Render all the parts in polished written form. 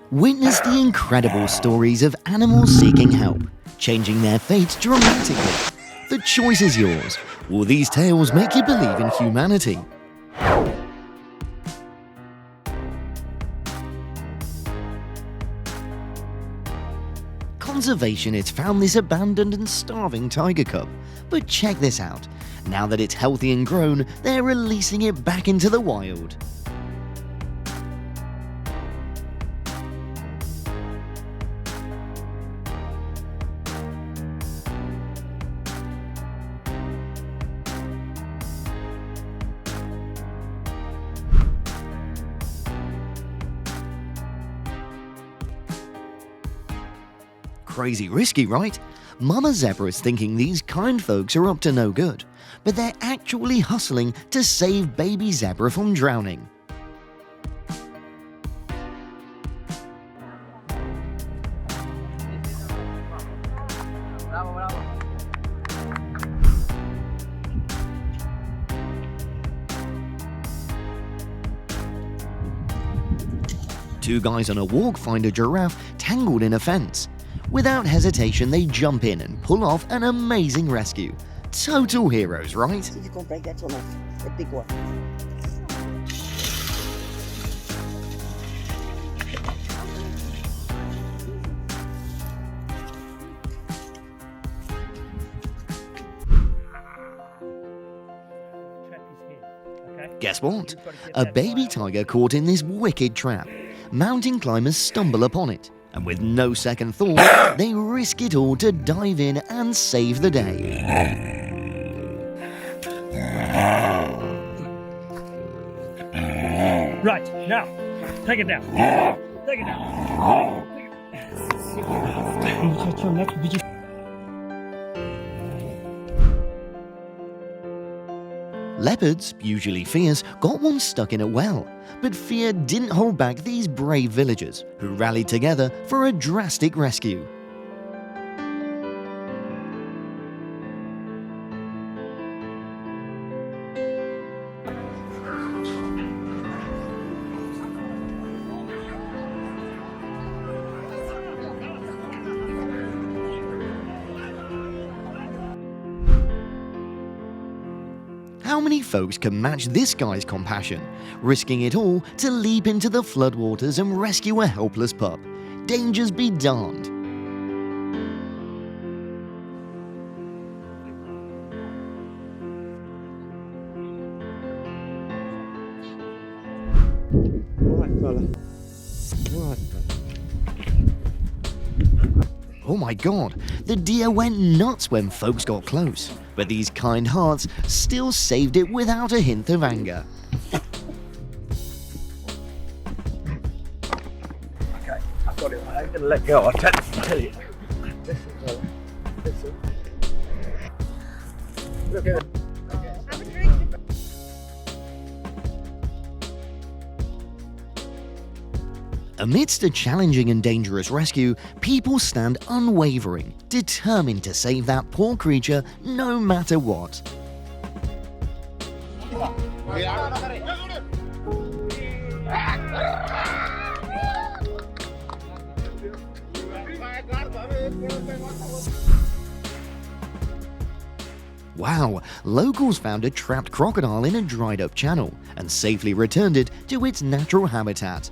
Witness the incredible stories of animals seeking help, changing their fates dramatically. The choice is yours. Will these tales make you believe in humanity? Conservationists found this abandoned and starving tiger cub. But check this out. Now that it's healthy and grown, they're releasing it back into the wild. Crazy risky, right? Mama Zebra is thinking these kind folks are up to no good, but they're actually hustling to save baby zebra from drowning. Two guys on a walk find a giraffe tangled in a fence. Without hesitation, they jump in and pull off an amazing rescue. Total heroes, right? You can break that one off, the big one. Guess what? A baby tiger caught in this wicked trap. Mountain climbers stumble upon it, and with no second thought, they risk it all to dive in and save the day. Right, now, take it down. Take it down. Leopards, usually fierce, got one stuck in a well, but fear didn't hold back these brave villagers, who rallied together for a drastic rescue. How many folks can match this guy's compassion, risking it all to leap into the floodwaters and rescue a helpless pup? Dangers be darned. Oh my god, the deer went nuts when folks got close, but these kind hearts still saved it without a hint of anger. Okay, I've got it. I ain't gonna let go. I'll tell you. Listen. Look at it. Have a drink. Amidst a challenging and dangerous rescue, people stand unwavering, determined to save that poor creature no matter what. Wow, locals found a trapped crocodile in a dried up channel and safely returned it to its natural habitat.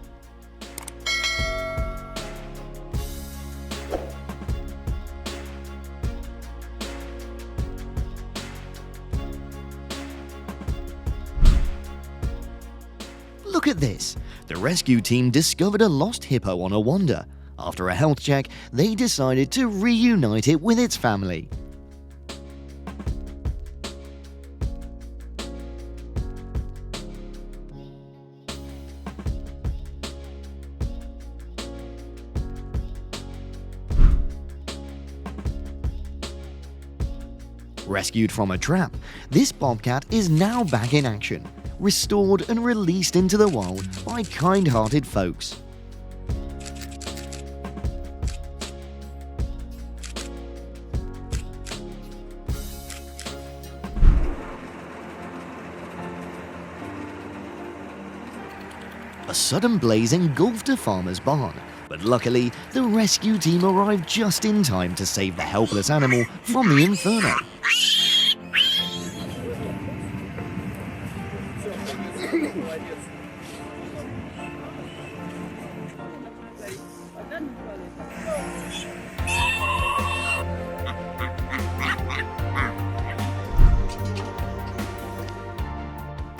Look at this! The rescue team discovered a lost hippo on a wander. After a health check, they decided to reunite it with its family. Rescued from a trap, this bobcat is now back in action, restored and released into the wild by kind-hearted folks. A sudden blaze engulfed a farmer's barn, But luckily, the rescue team arrived just in time to save the helpless animal from the inferno.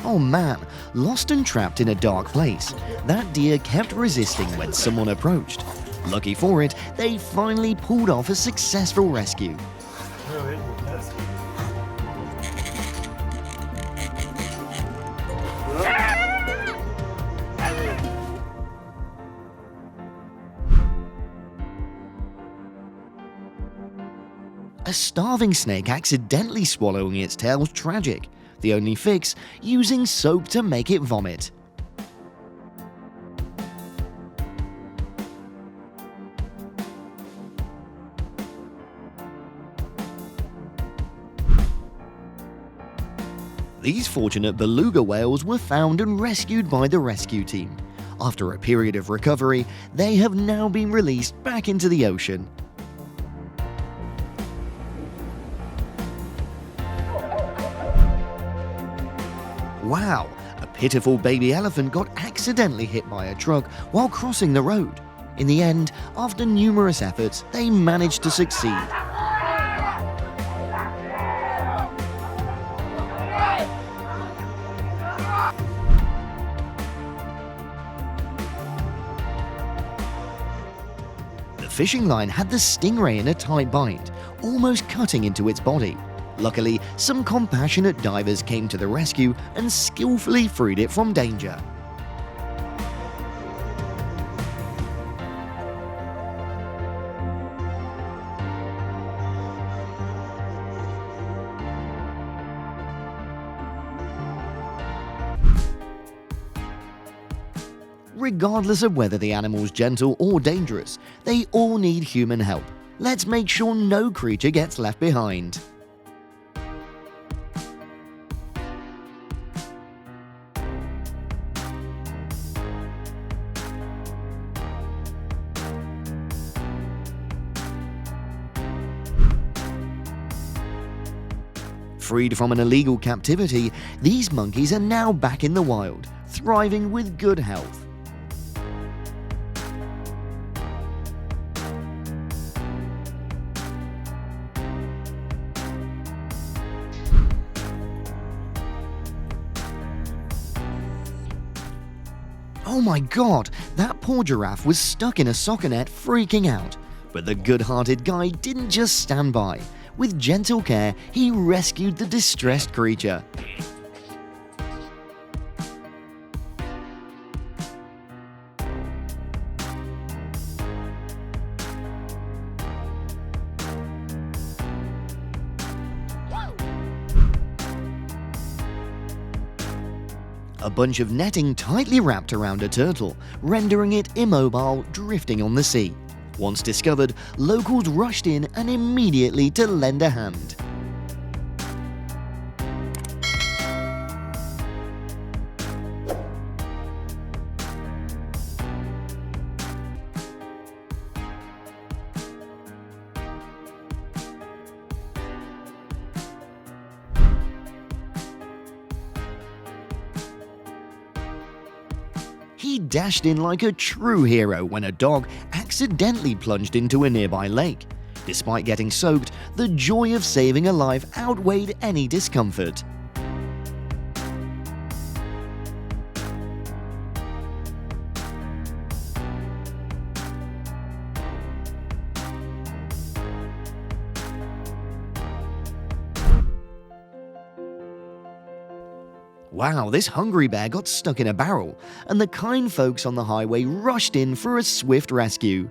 Oh man, lost and trapped in a dark place, that deer kept resisting when someone approached. Lucky for it, they finally pulled off a successful rescue. A starving snake accidentally swallowing its tail's tragic. The only fix, using soap to make it vomit. These fortunate beluga whales were found and rescued by the rescue team. After a period of recovery, they have now been released back into the ocean. Wow, a pitiful baby elephant got accidentally hit by a truck while crossing the road. In the end, after numerous efforts, they managed to succeed. The fishing line had the stingray in a tight bind, almost cutting into its body. Luckily, some compassionate divers came to the rescue and skillfully freed it from danger. Regardless of whether the animal's gentle or dangerous, they all need human help. Let's make sure no creature gets left behind. Freed from an illegal captivity, these monkeys are now back in the wild, thriving with good health. Oh my god, that poor giraffe was stuck in a soccer net freaking out. But the good-hearted guy didn't just stand by. With gentle care, he rescued the distressed creature. A bunch of netting tightly wrapped around a turtle, rendering it immobile, drifting on the sea. Once discovered, locals rushed in and immediately to lend a hand. He dashed in like a true hero when a dog accidentally plunged into a nearby lake. Despite getting soaked, the joy of saving a life outweighed any discomfort. Wow, this hungry bear got stuck in a barrel, and the kind folks on the highway rushed in for a swift rescue.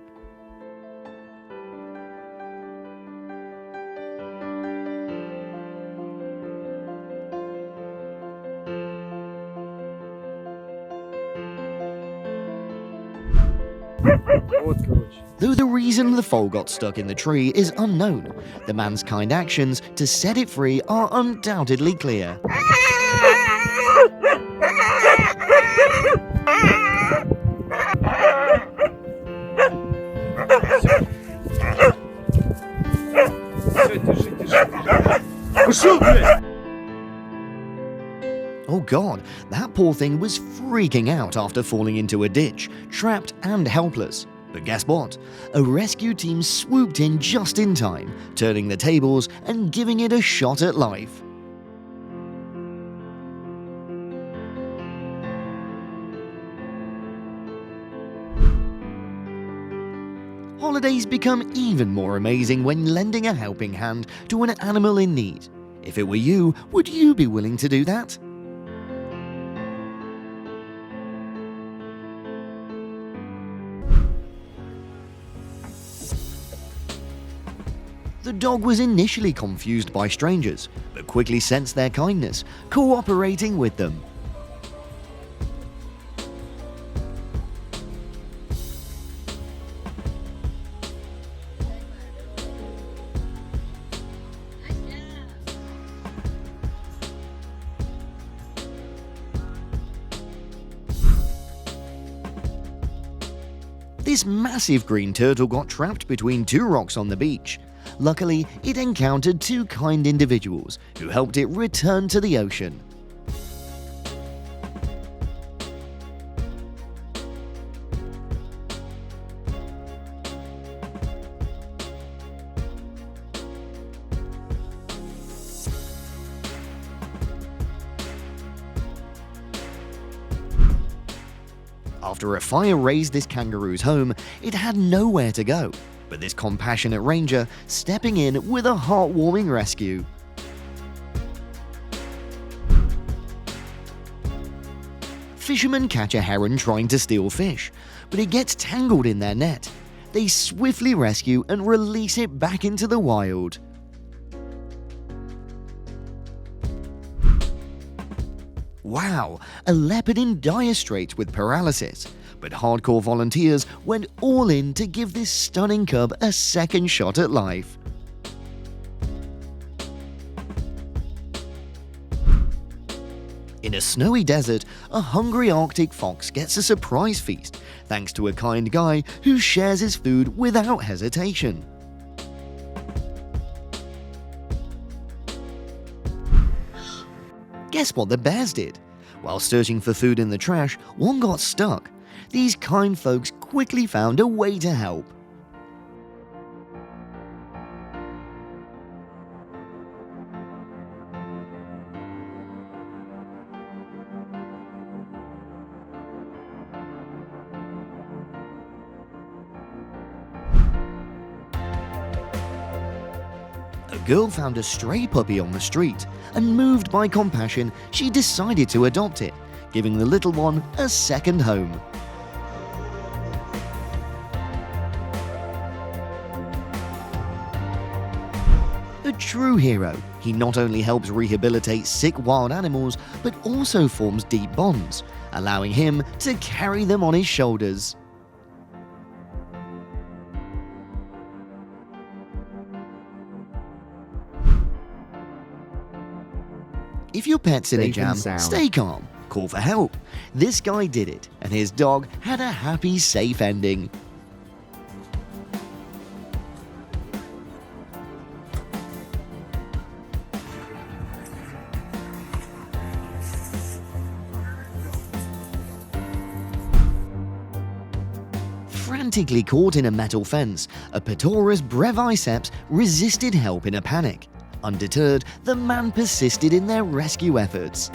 Though the reason the foal got stuck in the tree is unknown, the man's kind actions to set it free are undoubtedly clear. Oh god, that poor thing was freaking out after falling into a ditch, trapped and helpless. But guess what? A rescue team swooped in just in time, turning the tables and giving it a shot at life. Holidays become even more amazing when lending a helping hand to an animal in need. If it were you, would you be willing to do that? The dog was initially confused by strangers, but quickly sensed their kindness, cooperating with them. This massive green turtle got trapped between two rocks on the beach. Luckily, it encountered two kind individuals who helped it return to the ocean. After a fire razed this kangaroo's home, it had nowhere to go, but this compassionate ranger stepping in with a heartwarming rescue. Fishermen catch a heron trying to steal fish, but it gets tangled in their net. They swiftly rescue and release it back into the wild. Wow, a leopard in dire straits with paralysis, but hardcore volunteers went all in to give this stunning cub a second shot at life. In a snowy desert, a hungry Arctic fox gets a surprise feast thanks to a kind guy who shares his food without hesitation. Guess what the bears did? While searching for food in the trash, one got stuck. These kind folks quickly found a way to help. A girl found a stray puppy on the street, and moved by compassion, she decided to adopt it, giving the little one a second home. A true hero, he not only helps rehabilitate sick wild animals, but also forms deep bonds, allowing him to carry them on his shoulders. If your pet's in a jam, stay calm, call for help. This guy did it, and his dog had a happy, safe ending. Frantically caught in a metal fence, a Petaurus breviceps resisted help in a panic. Undeterred, the man persisted in their rescue efforts.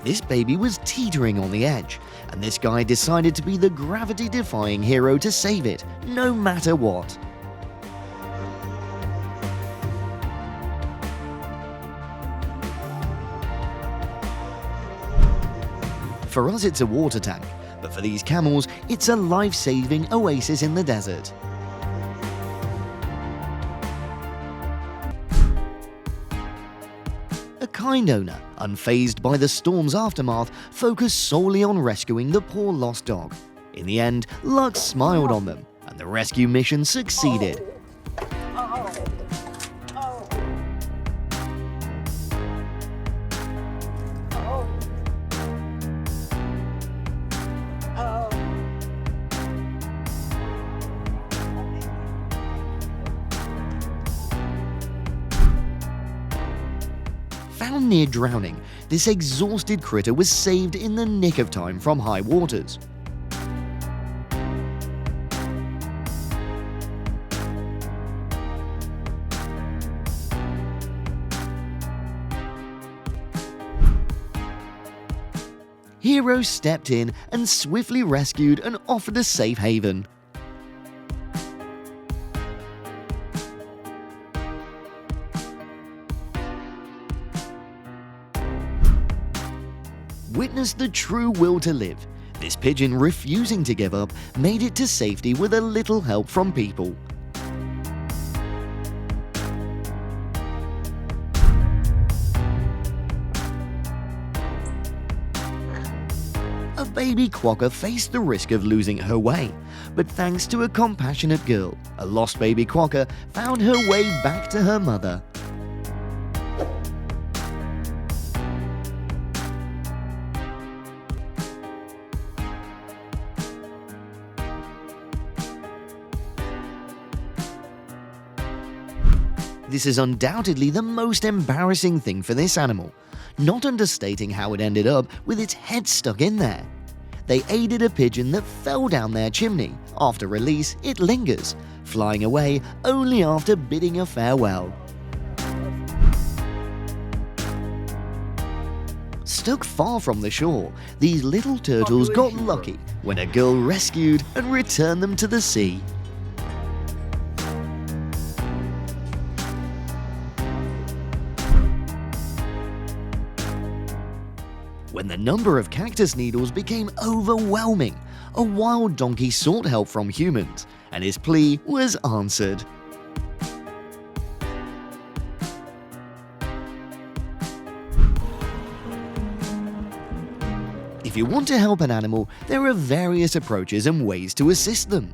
This baby was teetering on the edge, and this guy decided to be the gravity-defying hero to save it, no matter what. For us, it's a water tank. But for these camels, it's a life-saving oasis in the desert. A kind owner, unfazed by the storm's aftermath, focused solely on rescuing the poor lost dog. In the end, luck smiled on them, and the rescue mission succeeded. Found near drowning, this exhausted critter was saved in the nick of time from high waters. Heroes stepped in and swiftly rescued and offered a safe haven. Witness the true will to live. This pigeon, refusing to give up, made it to safety with a little help from people. A baby quokka faced the risk of losing her way, but thanks to a compassionate girl, a lost baby quokka found her way back to her mother. This is undoubtedly the most embarrassing thing for this animal, not understating how it ended up with its head stuck in there. They aided a pigeon that fell down their chimney. After release, it lingers, flying away only after bidding a farewell. Stuck far from the shore, these little turtles got lucky when a girl rescued and returned them to the sea. When the number of cactus needles became overwhelming, a wild donkey sought help from humans, and his plea was answered. If you want to help an animal, there are various approaches and ways to assist them.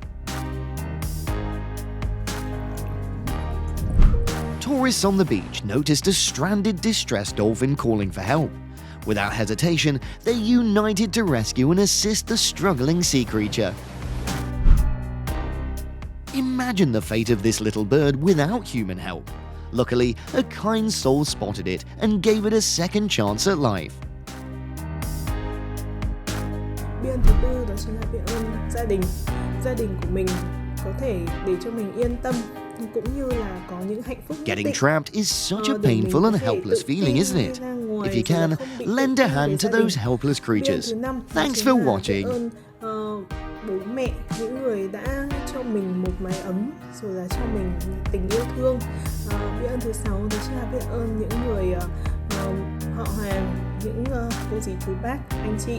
Tourists on the beach noticed a stranded, distressed dolphin calling for help. Without hesitation, they united to rescue and assist the struggling sea creature. Imagine the fate of this little bird without human help. Luckily, a kind soul spotted it and gave it a second chance at life. Biết ơn thứ tư đó chính là biết ơn gia đình. Gia đình của mình có thể để cho mình yên tâm cũng như là có những hạnh phúc. Getting trapped is such a painful and helpless feeling, isn't it? If you can, lend a hand to those helpless creatures. Thanks for watching. Bố mẹ, những người đã cho mình một mái ấm, rồi là cho mình tình yêu thương. Biết ơn thứ sáu đó chính là biết ơn những người họ hàng, những cô dì chú bác, anh chị.